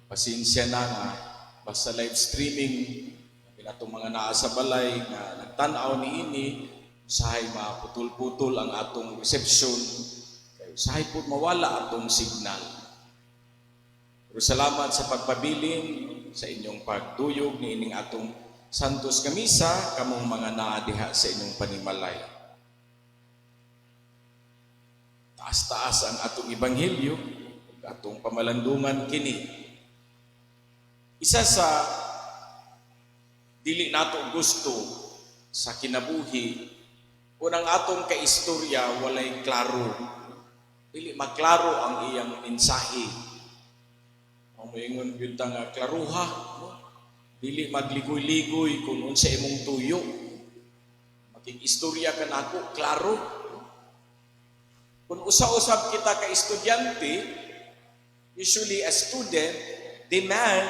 Pasensya na nga basta live streaming pinatong mga naa sa balay nga nagtan-aw niini usahay maputol-putol ang atong reception kay usahay pud mawala atong signal. Pero salamat sa pagpabilin sa inyong pagduyog niining atong Santos Kamisa kamong mga naa diha sa inyong panimalay. Taas-taas ang atong ebanghelyo, atong pamalandungan kini. Isa sa dili nato gusto sa kinabuhi unang atong kaistorya walay klaro. Dili maklaro ang iyang mensahe. Ang moingon gyud ta nga klaruha, no? Dili magligoy-ligoy kung unsa imong tuyo. Makig-istorya ka nako klaro. Kung usa-usab kita ka estudyante, usually a student demand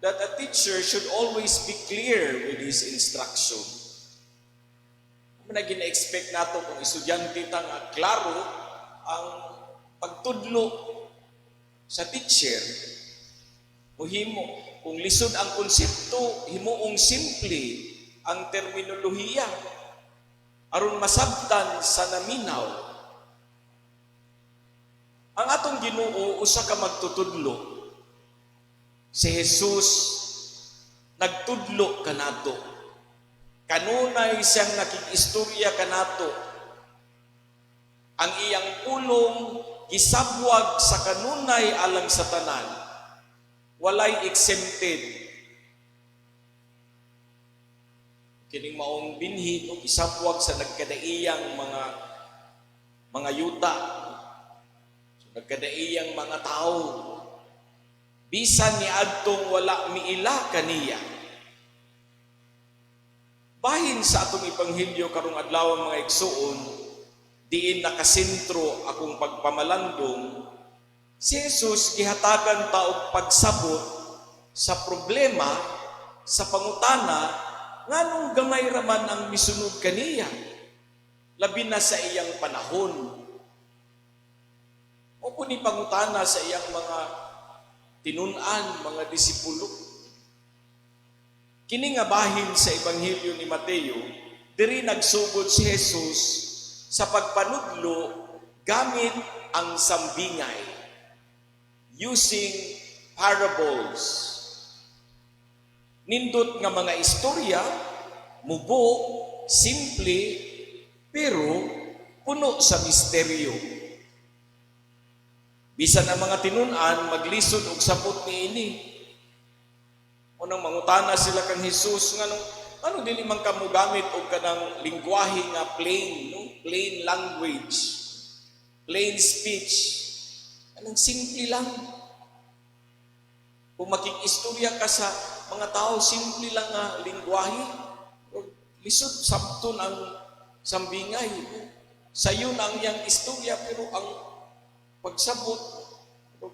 that a teacher should always be clear with his instruction. Ano na gina-expect nato kung estudyante ta nga klaro ang pagtudlo sa teacher? O himo, kung lisod ang konsepto, himuong simple ang terminolohiya aron masabtan sa naminaw. Ang atong Ginoo usa ka magtutudlo. Si Jesus nagtudlo kanato. Kanunay siyang nakig-istorya kanato. Ang iyang pulong gisabwag sa kanunay alang sa tanan. Walay exempted. Kining maong binhi o gisabwag sa nagkadaiyang mga yuta. So, nagkadaiyang mga tao. Bisan ni adtong wala miila kaniya. Bahin sa atong ebanghelyo karong adlaw mga igsuon, diin nakasentro akong pagpamalandong, si Jesus gihatagan ta og pagsabot sa problema, sa pangutana, nganong gamay raman ang misunod kaniya, labi na sa iyang panahon. O kung pangutana sa iyang mga tinunan, mga disipulo. Kini nga bahin sa ebanghelyo ni Mateo, diri nagsugod si Jesus sa pagpanudlo gamit ang sambingay, using parables. Nindot nga mga istorya, mubo, simple, pero puno sa misteryo. Bisan ang mga tinunan maglisod og sapot niini. Unang mangutana sila kang Jesus nganong ano dili man kamo gamit og kanang lingwahe nga plain, no? Plain language, plain speech. Anong simple lang. Kung makikistorya ka sa mga tao, simple lang nga lingwahe. Lisod sabton ang sambingay. Sayo na ang iyang istorya pero ang pagsabot,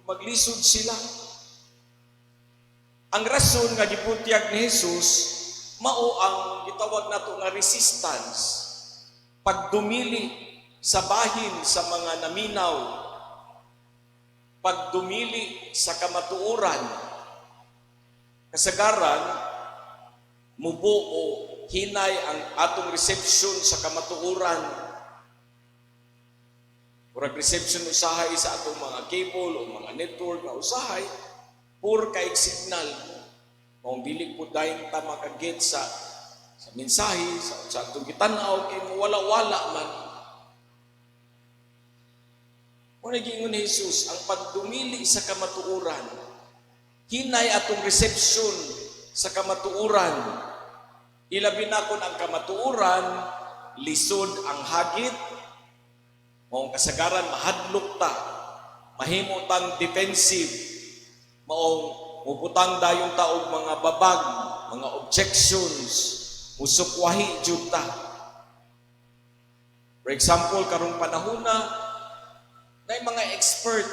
maglisod sila. Ang rason nga giputyag ni Jesus, mao ang gitawag nato nga resistance, pagdumili sa bahin sa mga naminaw, pagdumili sa kamatuoran, kasagaran, mubo o hinay ang atong reception sa kamatuoran. Murag reception usahay sa atong mga cable o mga network na usahay, pur kaig signal. Kung dili po dahil ta makaget sa mensahe, sa atong gitanaw, kay wala-wala man. Kung nag-iingon ni Jesus, ang pagdumili sa kamatuoran, hinay atong reception sa kamatuoran, ilabi na kon ang kamatuoran, lisod ang hagit, maong kasagaran mahadlok ta, mahimo tang defensive, maong muputang dayong taog mga babag, mga objections, musukwahi jud ta. For example, karong panahona na mga expert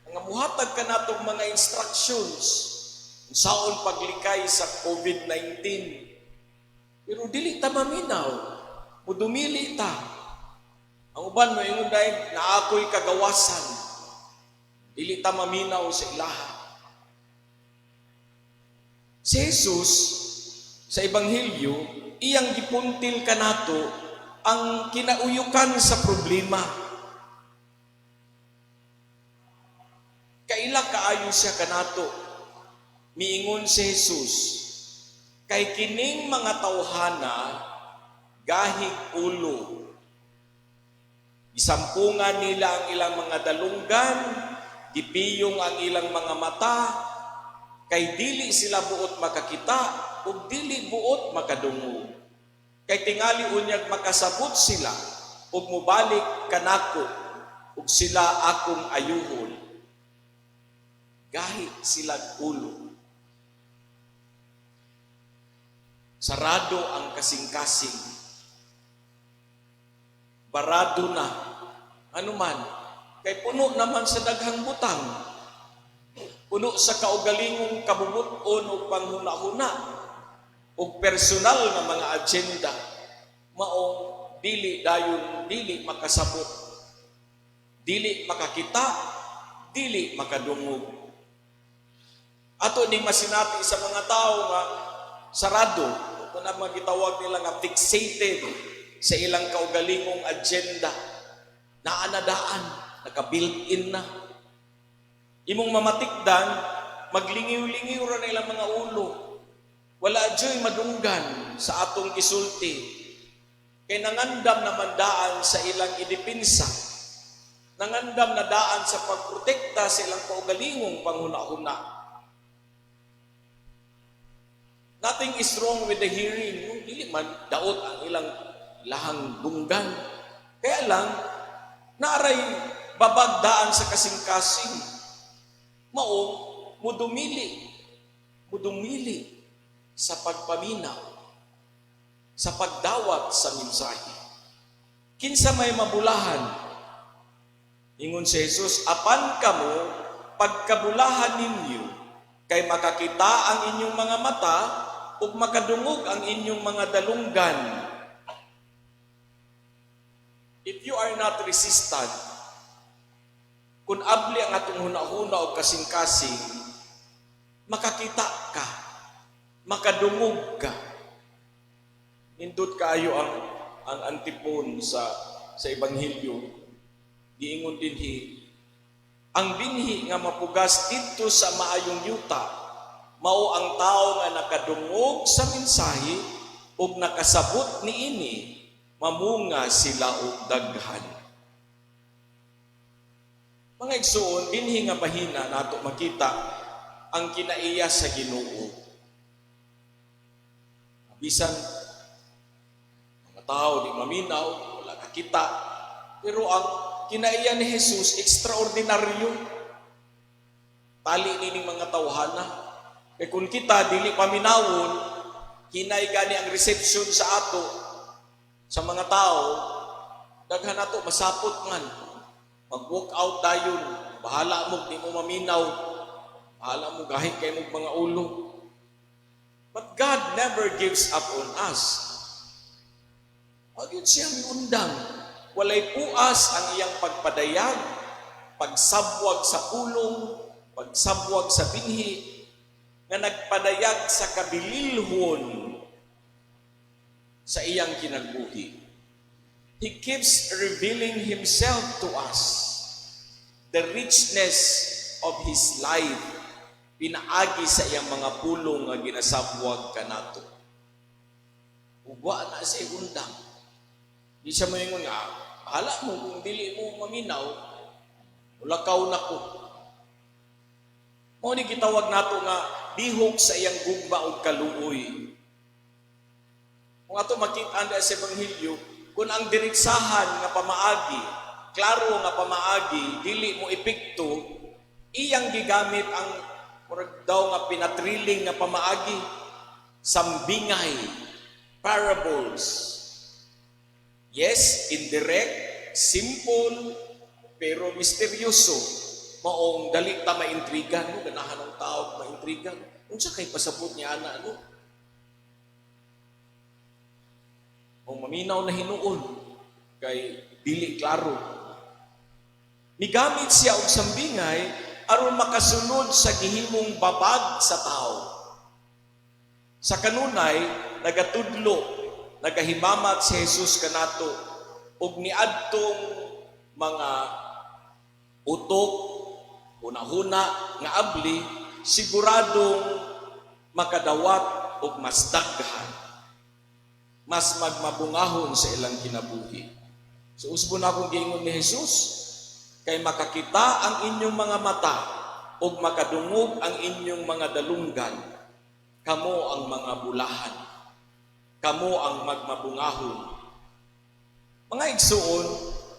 nga muhatag ka natong mga instructions kung saon paglikay sa COVID-19. Pero dili ta maminaw, mudumili ta. Ang uban mo ingon dahil na ako'y kagawasan. Dili ta maminaw sa ilaha. Si Jesus sa Ebanghelyo, iyang gipuntil kanato ang kinauyukan sa problema. Kaila kaayo siya kanato. Miingon si Jesus, kay kining mga tawhana gahig ulo. Isampungan nila ang ilang mga dalunggan, gipiyong ang ilang mga mata, kay dili sila buot makakita, ug dili buot makadungog. Kay tingali unyag makasabot sila, ug mubalik kanako, ug sila akong ayuhon. Gahi sila ulo. Sarado ang kasing-kasing. Barado na. Ano man, kay puno naman sa daghang butang. Puno sa kaugalingong kabubuton o panghuna-huna o personal na mga agenda, maong dili dayon, dili makasabot, dili makakita, dili makadungog. Ato ning masinati sa mga tao nga sarado, ito na magitawag nila nga fixated sa ilang kaugalingong agenda, naanadaan, naka-built-in na. Imong mamatikdan, maglingiw-lingiw ra na ilang mga ulo. Wala dyo'y madunggan sa atong isulti. Kay nangandam na mandaan sa ilang idipinsa. Nangandam na daan sa pagprotekta sa ilang kaugalingong panghuna-huna. Nothing is wrong with the hearing. Dili man daot ang ilang lahang dunggan. Kaya lang, naaray babagdaan sa kasing-kasing. Maong mudumili sa pagpaminaw, sa pagdawat sa mensahe. Kinsa may mabulahan, ingon si Jesus, apan kamo pagkabulahan ninyo, kay makakita ang inyong mga mata, ug makadungog ang inyong mga dalunggan. If you are not resistant, kung abli ang atong huna-huna o kasing-kasing, makakita ka, makadungog ka. Nindot kaayo ang antipon sa Ebanghelyo. Giingon dinhi, ang binhi nga mapugas dito sa maayong yuta, mao ang tao nga nakadungog sa mensahe ug nakasabot niini, mamunga sila og daghan. Mga igsuon, dinhi nga bahina nato makita ang kinaiya sa Ginoo. Bisan mga tao di maminaw, wala kakita, pero ang kinaiya ni Jesus ekstraordinaryo. Tali nining mga tawhana. Kaya kung kita dili paminawon, hinay gani ang reception sa ato sa mga tao, daghan nato masapot man. Mag-walk out dayon, bahala mo, di mo maminaw, bahala mo, gahit kayo mong mga ulo. But God never gives up on us. Wag yun siya miundang. Walay puas ang iyang pagpadayag, pagsabwag sa pulong, pagsabwag sa binhi, nga nagpadayag sa kabililhon sa iyang kinagbuhi. He keeps revealing Himself to us. The richness of His life, pinaagi sa iyang mga pulong nga ginasabwag kanato. Ugwa na sa undang. Di siya moingon nga, hala mo kung dili mo maminaw, ulakaw na ko. Mo ni gitawag nato nga bihok sa iyang gugma ug kaluoy. Kung ato makita sa Ebanghelyo, kung ang diretsahan nga pamaagi, klaro nga pamaagi, dili mo epekto, iyang gigamit ang murag daw nga pinatriling nga pamaagi, sambingay, parables. Yes, indirect, simple, pero misteryoso. Maong dali ta maintrigan, no? Ganahan ng tao maintrigan. Unsa kay pasabot niya ana, no? Kung maminaw na hinuon, kay dili klaro. Migamit siya og sambingay aron makasunod sa gihimong babag sa tao. Sa kanunay, nagatudlo, nagahimamat si Jesus kanato ug niadtong mga utok, huna-huna nga abli, siguradong makadawat ug mas daghan, mas magmabungahon sa ilang kinabuhi. So usbon akong giingon ni Jesus, kay makakita ang inyong mga mata ug makadungog ang inyong mga dalunggan, kamo ang mga bulahan, kamo ang magmabungahon. Mga igsuon,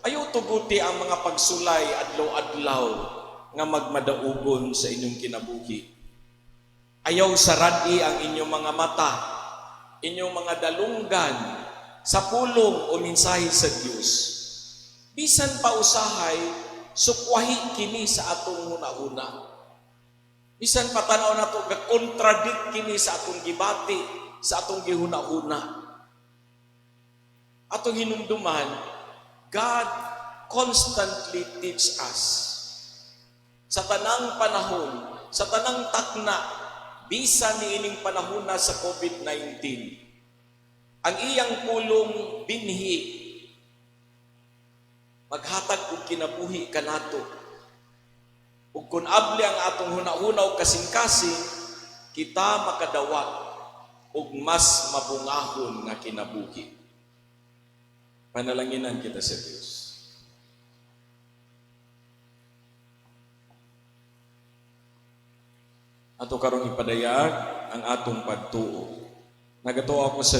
ayaw tuguti ang mga pagsulay adlaw-adlaw nga magmadaugon sa inyong kinabuhi. Ayaw saradi ang inyong mga mata, inyong mga dalunggan sa pulong o mensahe sa Dios. Bisan pa usahay, sukwahi kini sa atong huna-huna. Bisan pa tanaw nato ga-contradict kini sa atong gibati, sa atong gihuna-huna. Atong hinumduman, God constantly teach us. Sa tanang panahon, sa tanang takna, bisan niining panahon na sa COVID-19, ang iyang pulong binhi, maghatag og kinabuhi kanato. Ug kun abli ang atong huna-huna ug kasing-kasing, kita makadawat ug mas mabungahon nga kinabuhi. Panalanginan kita sa Dios. Ato karong ipadayag ang atong pagtuo. Nagatuo ako sa